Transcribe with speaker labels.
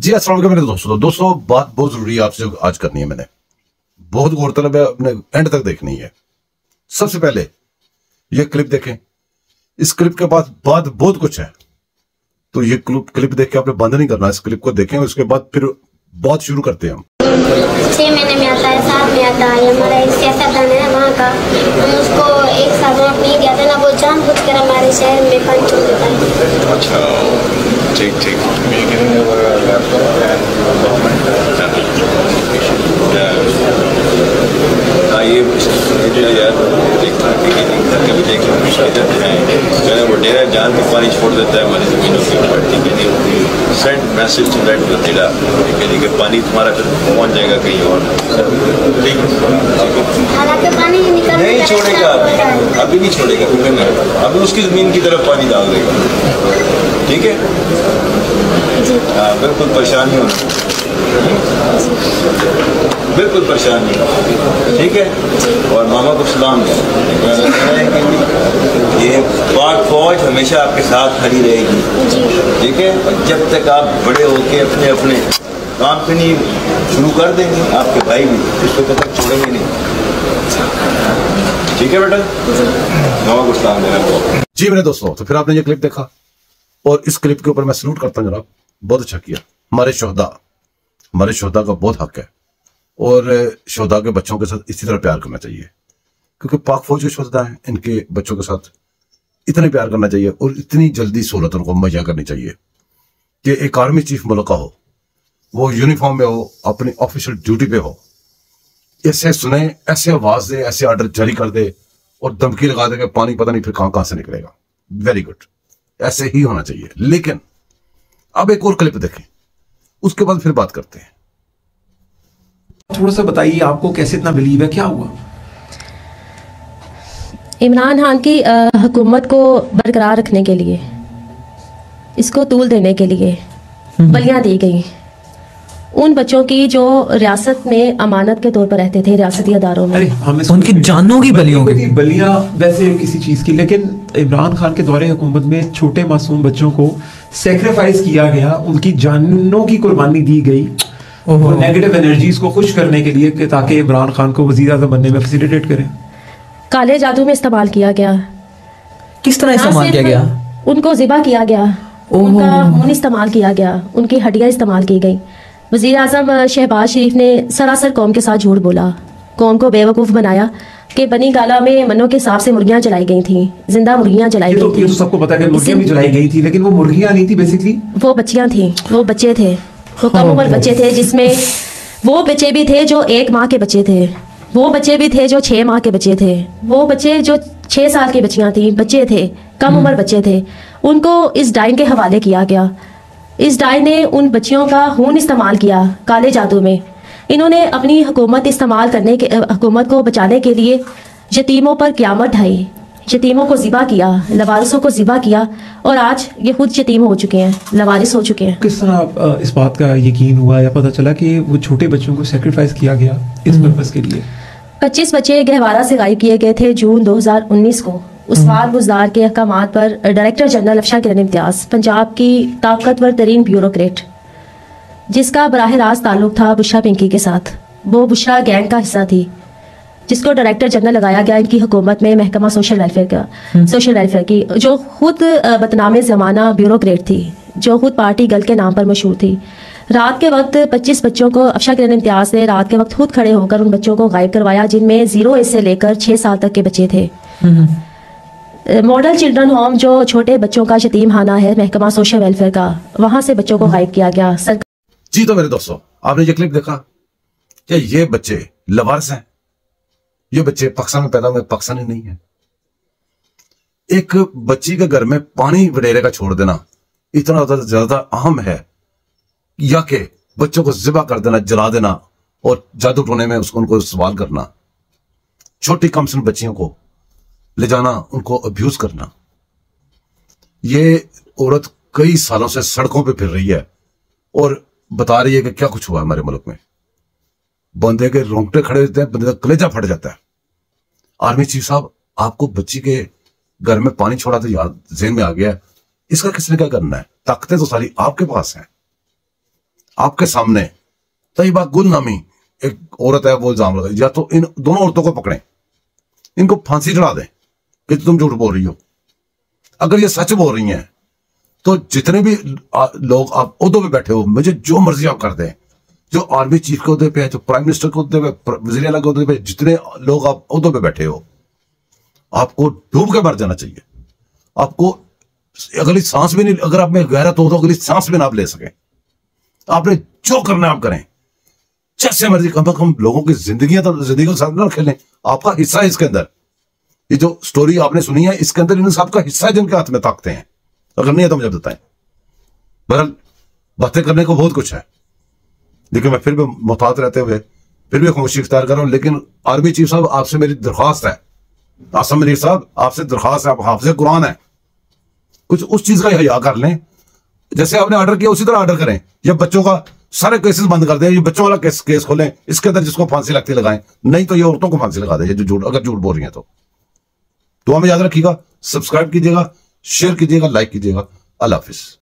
Speaker 1: जी अस्सलाम वालेकुम मेरे दोस्तों बात बहुत जरूरी है आपसे आज करनी है। मैंने बहुत गौरतलब है, अपने एंड तक देखनी है। सबसे पहले ये क्लिप देखें, इस क्लिप के बाद बहुत कुछ है, तो ये क्लिप देख के आपने बंद नहीं करना, इस क्लिप को देखें, उसके बाद फिर बात शुरू करते हैं हम।
Speaker 2: 6 महीने में आता है, 7 में आता है। हमारा एक सियासतदान है वहाँ का, हम उसको एक साल वोट नहीं दिया था ना, वो जानबूझकर हमारे शहर में पानी छोड़ देता है।
Speaker 3: अच्छा ठीक ये यार देखना कभी देख लो मैंने वो डेरा जान के पानी छोड़ देता है हमारी ज़मीनों के ऊपर। ठीक है नहीं, सेंड मैसेज टू दैट डेरा, ठीक है नहीं कि पानी तुम्हारा फिर पहुँच जाएगा कहीं और। ठीक है,
Speaker 2: हालांकि पानी
Speaker 3: नहीं छोड़ेगा, अभी नहीं छोड़ेगा, अभी उसकी ज़मीन की तरफ पानी डाल देगा। ठीक है, हाँ बिल्कुल परेशान नहीं होना, बिल्कुल परेशान नहीं होना। ठीक है, और मामा को सलाम ये पाक फौज हमेशा आपके साथ खड़ी रहेगी। ठीक है, और जब तक आप बड़े होके अपने अपने काम पे नहीं शुरू कर देंगे, आपके भाई भी इस वक्त तक छोड़ेंगे नहीं। ठीक है बेटा, मामा को सलाम देना।
Speaker 1: जी मेरे दोस्तों, तो फिर आपने ये क्लिप देखा और इस क्लिप के ऊपर मैं सलूट करता हूँ जनाब, बहुत अच्छा किया। हमारे शोहदा का बहुत हक है और शोहदा के बच्चों के साथ इसी तरह प्यार करना चाहिए, क्योंकि पाक फौज के शोहदा हैं, इनके बच्चों के साथ इतने प्यार करना चाहिए और इतनी जल्दी सहूलत उनको मुहैया करनी चाहिए कि एक आर्मी चीफ मुल्क का हो, वो यूनिफॉर्म में हो, अपनी ऑफिशियल ड्यूटी पे हो, ऐसे सुने, ऐसे आवाज दे, ऐसे ऑर्डर जारी कर दे और धमकी लगा दे कि पानी पता नहीं फिर कहां से निकलेगा। वेरी गुड, ऐसे ही होना चाहिए। लेकिन अब एक और क्लिप देखें, उसके बाद फिर बात करते हैं।
Speaker 4: थोड़ा सा बताइए, आपको कैसे इतना बिलीव है, क्या हुआ?
Speaker 5: इमरान खान की हुकूमत को बरकरार रखने के लिए, इसको तूल देने के लिए बलियां दी गई उन बच्चों की जो रियासत में अमानत के तौर पर रहते थे, रियासती अदारों में।
Speaker 4: अरे हमें
Speaker 6: उनकी जानों की बलियों की
Speaker 4: बलियां वैसे किसी चीज की, लेकिन इमरान खान के दौरे हुकूमत में छोटे मासूम बच्चों को सेक्रीफाइस किया गया, उनकी जानों की कुर्बानी दी गई और नेगेटिव एनर्जीज को खुश करने के लिए कि ताकि इमरान खान को वजीर आज़म बनने में फैसिलिटेट करें।
Speaker 5: काले जादू में इस्तेमाल किया गया।
Speaker 6: किस तरह इस्तेमाल किया गया?
Speaker 5: उनको ज़िबा किया गया, उनका खून इस्तेमाल किया गया, उनकी हड्डियां इस्तेमाल की गई। वज़ीर आज़म शहबाज शरीफ ने सरासर कौम के साथ झूठ बोला, कौम को बेवकूफ़ बनाया कि बनी गाला में मन्नों के हिसाब से मुर्गियां जलाई गई थी, जिंदा मुर्गियां जलाई गई थी।
Speaker 4: ये तो सबको पता है कि मुर्गियां भी जलाई गई थी, लेकिन वो मुर्गियां नहीं थी, बेसिकली
Speaker 5: वो बच्चियां थी, वो बच्चे थे, वो कम उम्र बच्चे थे, जिसमें वो बच्चे भी थे जो 1 माह के बच्चे थे, वो बच्चे भी थे जो 6 माह के बच्चे थे, वो बच्चे जो 6 साल की बच्चियां थी, बच्चे थे, कम उम्र बच्चे थे। उनको इस डाइन के हवाले किया गया। इस डाइन ने उन बच्चियों का खून इस्तेमाल किया काले जादू में। इन्होंने अपनी हुकूमत इस्तेमाल करने के, हुकूमत को बचाने के लिए यतीमों पर क़यामत ढाई, यतीमों को ज़िबा किया, लवारिसों को ज़िबा किया और आज ये खुद यतीम हो चुके हैं, लवारिस हो चुके हैं।
Speaker 4: किस तरह इस बात का यकीन हुआ या पता चला कि वो छोटे बच्चों को सेक्रीफाइस किया गया इस पर्पस के लिए?
Speaker 5: 25 बच्चे गहवारा से गायब किए गए थे जून 2019 को। उस्मान बुज़दार के अहकामात पर डायरेक्टर जनरल अफशा किरण इम्तियाज़, पंजाब की ताकतवर तरीन ब्यूरोक्रेट, जिसका बराह रास्त ताल्लुक था बुशरा पिंकी के साथ, वो बुशरा गैंग का हिस्सा थी, जिसको डायरेक्टर जनरल लगाया गया इनकी हुकूमत में महकमा सोशल वेलफेयर की, जो खुद बदनाम ज़माना ब्यूरोक्रेट थी, जो खुद पार्टी गल के नाम पर मशहूर थी। रात के वक्त 25 बच्चों को अफशा किरण इम्तियाज़ ने रात के वक्त खुद खड़े होकर उन बच्चों को गायब करवाया, जिनमें 0 एज से लेकर 6 साल तक के बच्चे थे। मॉडल चिल्ड्रन होम जो छोटे बच्चों का यतीम खाना है महकमा सोशल वेलफेयर का, वहां से बच्चों को गायब किया गया।
Speaker 1: जी तो मेरे दोस्तों, आपने ये क्लिप देखा, क्या ये बच्चे लवारिस हैं? ये बच्चे पाकिस्तान में पैदा हुए, पाकिस्तानी नहीं है। एक बच्ची के घर में पानी वडेरे का छोड़ देना इतना ज्यादा अहम है, या कि बच्चों को ज़िबा कर देना, जला देना और जादू टोने में उनको सवाल करना, छोटी कमसन बच्चियों को ले जाना, उनको अब्यूज करना। ये औरत कई सालों से सड़कों पे फिर रही है और बता रही है कि क्या कुछ हुआ हमारे मुल्क में। बंदे के रोंगटे खड़े होते हैं, बंदे का कलेजा फट जाता है। आर्मी चीफ साहब, आपको बच्ची के घर में पानी छोड़ा तो याद जेहन में आ गया, इसका किसने क्या करना है? ताकतें तो सारी आपके पास हैं। आपके सामने तैयबा गुल नामी एक औरत है, वो इल्जाम लगा, या तो इन दोनों औरतों को पकड़ें, इनको फांसी चढ़ा दें कि तुम झूठ बोल रही हो। अगर ये सच बोल रही हैं तो जितने भी लोग आप ओहदों पे बैठे हो, मुझे जो मर्जी आप कर दें, जो आर्मी चीफ के ओहदे पे है, जो प्राइम मिनिस्टर के ओहदे पे, वज़ीर आला के ओहदे पे, जितने लोग आप ओहदों पे बैठे हो, आपको डूब के मर जाना चाहिए। आपको अगली सांस भी नहीं, अगर आप में गैरत हो तो अगली सांस भी ना आप ले सके। आपने जो करना है आप करें, जैसे मर्जी, कम से कम लोगों की जिंदगियां तो जिंदगी के साथ ना खेलें। आपका हिस्सा है इसके अंदर। ये जो स्टोरी आपने सुनी है, इसके अंदर इन सबका हिस्सा है जिनके हाथ में ताकतें हैं। अगर नहीं है तो मुझे बताएं। बहरहाल बातें करने को बहुत कुछ है, लेकिन मैं फिर भी मुहतात रहते हुए फिर भी खामोशी इख्तियार कर रहा हूं। लेकिन आर्मी चीफ साहब, आपसे मेरी दरख्वास्त है, आसम मनीर साहब, आपसे दरख्वास्त है, आप हाफिज़ कुरान है, कुछ उस चीज का हया कर लें। जैसे आपने ऑर्डर किया उसी तरह ऑर्डर करें। ये बच्चों का सारे केसेस बंद कर दें, ये बच्चों वाला केस खोलें, इसके अंदर जिसको फांसी लगती लगाएं, नहीं तो ये औरतों को फांसी लगा दें जो झूठ, अगर झूठ बोल रही हैं तो। दुआ में याद रखिएगा, सब्सक्राइब कीजिएगा, शेयर कीजिएगा, लाइक कीजिएगा। अल्लाह हाफिज।